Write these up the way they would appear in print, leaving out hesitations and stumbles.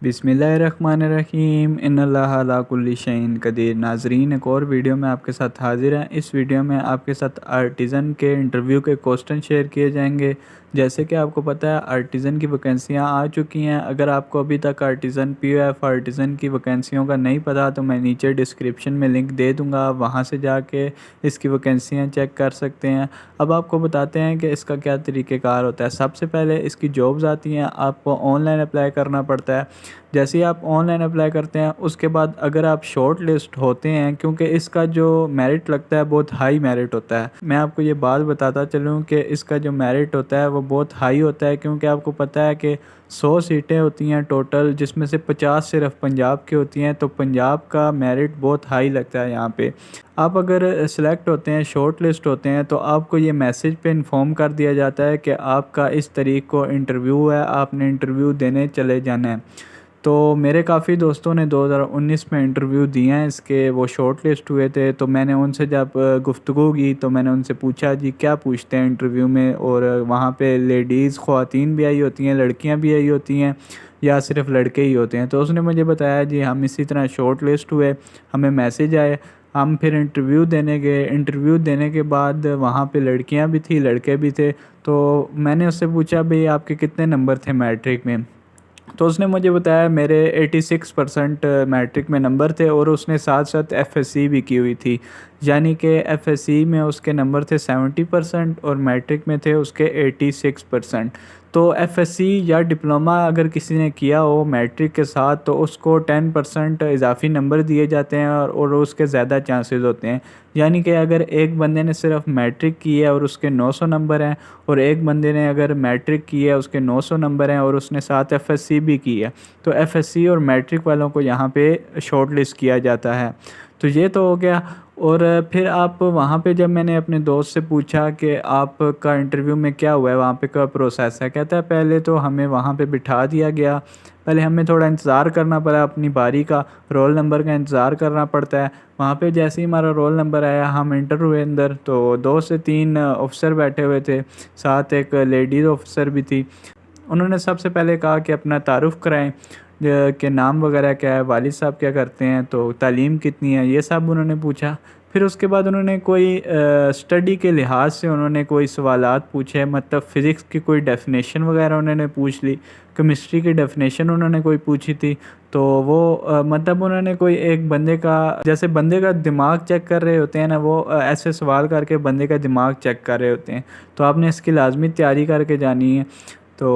बिस्मिल्लाहिर्रहमानिर्रहीम इन्नल्लाह अला कुल्लि शैइन कदीर। नाजरीन, एक और वीडियो में आपके साथ हाजिर हैं। इस वीडियो में आपके साथ आर्टिज़न के इंटरव्यू के क्वेश्चन शेयर किए जाएंगे। जैसे कि आपको पता है, आर्टिज़न की वैकेंसियां आ चुकी हैं। अगर आपको अभी तक आर्टिज़न पीओएफ आर्टिज़न की वैकेंसियों का नहीं पता तो मैं नीचे डिस्क्रिप्शन में लिंक दे दूँगा, वहाँ से जाके इसकी वैकेंसियाँ चेक कर सकते हैं। अब आपको बताते हैं कि इसका क्या तरीक़ेकार होता है। सबसे पहले इसकी जॉब्स आती हैं, आपको ऑनलाइन अप्लाई करना पड़ता है। जैसे ही आप ऑनलाइन अप्लाई करते हैं, उसके बाद अगर आप शॉर्ट लिस्ट होते हैं, क्योंकि इसका जो मेरिट लगता है बहुत हाई मेरिट होता है। मैं आपको ये बात बताता चलूँ कि इसका जो मेरिट होता है वो बहुत हाई होता है, क्योंकि आपको पता है कि 100 सीटें होती हैं टोटल, जिसमें से 50 सिर्फ पंजाब की होती हैं। तो पंजाब का मेरिट बहुत हाई लगता है यहाँ पे। आप अगर सेलेक्ट होते हैं, शॉर्ट लिस्ट होते हैं, तो आपको ये मैसेज पे इन्फॉर्म कर दिया जाता है कि आपका इस तारीख को इंटरव्यू है, आपने इंटरव्यू देने चले जाना है। तो मेरे काफ़ी दोस्तों ने 2019 में इंटरव्यू दिए हैं इसके, वो शॉर्ट लिस्ट हुए थे। तो मैंने उनसे जब गुफ्तगू की तो मैंने उनसे पूछा, जी क्या पूछते हैं इंटरव्यू में, और वहाँ पे लेडीज़ ख़वातीन भी आई होती हैं, लड़कियाँ भी आई होती हैं, या सिर्फ लड़के ही होते हैं। तो उसने मुझे बताया, जी हम इसी तरह शॉर्ट लिस्ट हुए, हमें मैसेज आए, हम फिर इंटरव्यू देने गए। इंटरव्यू देने के बाद वहाँ पे लड़कियाँ भी थी, लड़के भी थे। तो मैंने उससे पूछा, भाई आपके कितने नंबर थे मैट्रिक में। तो उसने मुझे बताया मेरे 86% मैट्रिक में नंबर थे, और उसने साथ साथ एफएससी भी की हुई थी। यानी कि एफएससी में उसके नंबर थे 70% और मैट्रिक में थे उसके 86%। तो एफएससी या डिप्लोमा अगर किसी ने किया हो मैट्रिक के साथ, तो उसको 10% इजाफी नंबर दिए जाते हैं, और उसके ज़्यादा चांसेस होते हैं। यानी कि अगर एक बंदे ने सिर्फ मैट्रिक की है और उसके 900 नंबर हैं, और एक बंदे ने अगर मैट्रिक की है उसके 900 नंबर हैं और उसने साथ एफएससी भी की है, तो एफएससी और मैट्रिक वालों को यहाँ पे शॉर्ट लिस्ट किया जाता है। तो ये तो हो गया। और फिर आप वहाँ पे, जब मैंने अपने दोस्त से पूछा कि आपका इंटरव्यू में क्या हुआ है, वहाँ पे क्या प्रोसेस है, कहता है पहले तो हमें वहाँ पे बिठा दिया गया। पहले हमें थोड़ा इंतज़ार करना पड़ा, अपनी बारी का, रोल नंबर का इंतज़ार करना पड़ता है। वहाँ पे जैसे ही हमारा रोल नंबर आया, हम एंटर हुए अंदर, तो 2 से 3 ऑफ़िसर बैठे हुए थे, साथ एक लेडीज़ ऑफ़िसर भी थी। उन्होंने सबसे पहले कहा कि अपना तारुफ़ कराएँ, कि नाम वगैरह क्या है, वालिद साहब क्या करते हैं, तो तालीम कितनी है, ये सब उन्होंने पूछा। फिर उसके बाद उन्होंने कोई स्टडी के लिहाज से उन्होंने कोई सवालात पूछे, मतलब फ़िज़िक्स की कोई डेफ़िनेशन वगैरह उन्होंने पूछ ली, केमिस्ट्री की डेफ़िनेशन उन्होंने कोई पूछी थी। तो वो मतलब उन्होंने कोई एक बंदे का, जैसे बंदे का दिमाग चेक कर रहे होते हैं ना, वो ऐसे सवाल करके बंदे का दिमाग चेक कर रहे होते हैं। तो आपने इसकी लाज़मी तैयारी करके जानी है। तो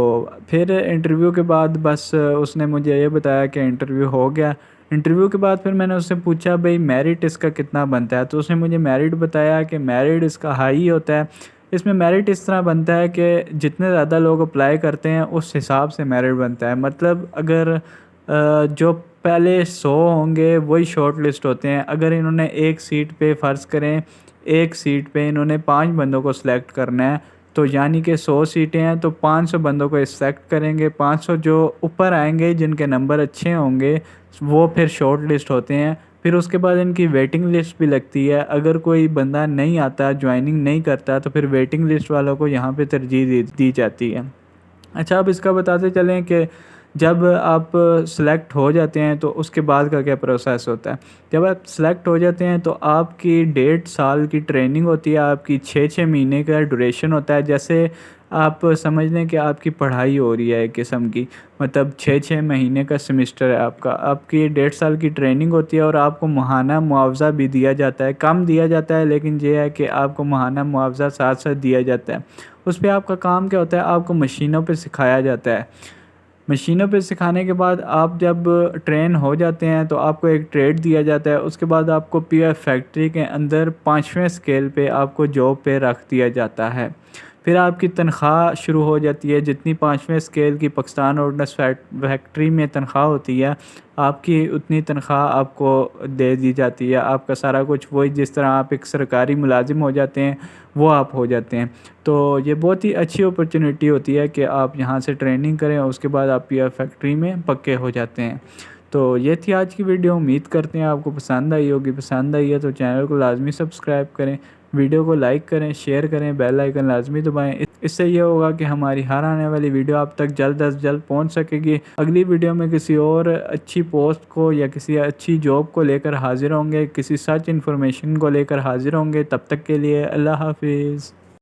फिर इंटरव्यू के बाद बस उसने मुझे ये बताया कि इंटरव्यू हो गया। इंटरव्यू के बाद फिर मैंने उससे पूछा, भई मेरिट इसका कितना बनता है, तो उसने मुझे मेरिट बताया कि मेरिट इसका हाई होता है। इसमें मेरिट इस तरह बनता है कि जितने ज़्यादा लोग अप्लाई करते हैं उस हिसाब से मेरिट बनता है। मतलब अगर जो पहले 100 होंगे वही शॉर्ट लिस्ट होते हैं। अगर इन्होंने एक सीट पे फ़र्ज़ करें, एक सीट पे इन्होंने 5 बंदों को सिलेक्ट करना है, तो यानी कि 100 सीटें हैं तो 500 बंदों को सिलेक्ट करेंगे। 500 जो ऊपर आएँगे, जिनके नंबर अच्छे होंगे, वो फिर शॉर्ट लिस्ट होते हैं। फिर उसके बाद इनकी वेटिंग लिस्ट भी लगती है। अगर कोई बंदा नहीं आता, जॉइनिंग नहीं करता, तो फिर वेटिंग लिस्ट वालों को यहाँ पे तरजीह दी जाती है। अच्छा, अब इसका बताते चलें कि जब आप सेलेक्ट हो जाते हैं तो उसके बाद का क्या प्रोसेस होता है। जब आप सेलेक्ट हो जाते हैं तो आपकी 1.5 साल की ट्रेनिंग होती है, आपकी 6-6 महीने का ड्यूरेशन होता है। जैसे आप समझ लें कि आपकी पढ़ाई हो रही है एक किस्म की, मतलब 6-6 महीने का सेमेस्टर है आपका। आपकी 1.5 साल की ट्रेनिंग होती है, और आपको माहाना मुआवज़ा भी दिया जाता है। कम दिया जाता है, लेकिन ये है कि आपको माहाना मुआवज़ा साथ-साथ दिया जाता है। उस पे आपका काम क्या होता है, आपको मशीनों पे सिखाया जाता है। मशीनों पे सिखाने के बाद आप जब ट्रेन हो जाते हैं तो आपको एक ट्रेड दिया जाता है। उसके बाद आपको पीएफ फैक्ट्री के अंदर 5वें स्केल पे आपको जॉब पे रख दिया जाता है। फिर आपकी तनख्वाह शुरू हो जाती है। जितनी 5वें स्केल की पाकिस्तान ऑर्डिनेंस फैक्ट्री में तनख्वाह होती है, आपकी उतनी तनख्वाह आपको दे दी जाती है। आपका सारा कुछ वही, जिस तरह आप एक सरकारी मुलाजिम हो जाते हैं, वो आप हो जाते हैं। तो ये बहुत ही अच्छी अपॉर्चुनिटी होती है कि आप यहाँ से ट्रेनिंग करें और उसके बाद आप पीएफ फैक्ट्री में पक्के हो जाते हैं। तो ये थी आज की वीडियो। उम्मीद करते हैं आपको पसंद आई होगी। पसंद आई है तो चैनल को लाज़मी सब्सक्राइब करें, वीडियो को लाइक करें, शेयर करें, बेल आइकन लाज़मी दबाएँ। इससे ये होगा कि हमारी हर आने वाली वीडियो आप तक जल्द अज जल्द पहुंच सकेगी। अगली वीडियो में किसी और अच्छी पोस्ट को या किसी अच्छी जॉब को लेकर हाजिर होंगे, किसी सच इन्फॉर्मेशन को लेकर हाजिर होंगे। तब तक के लिए अल्लाह हाफिज़।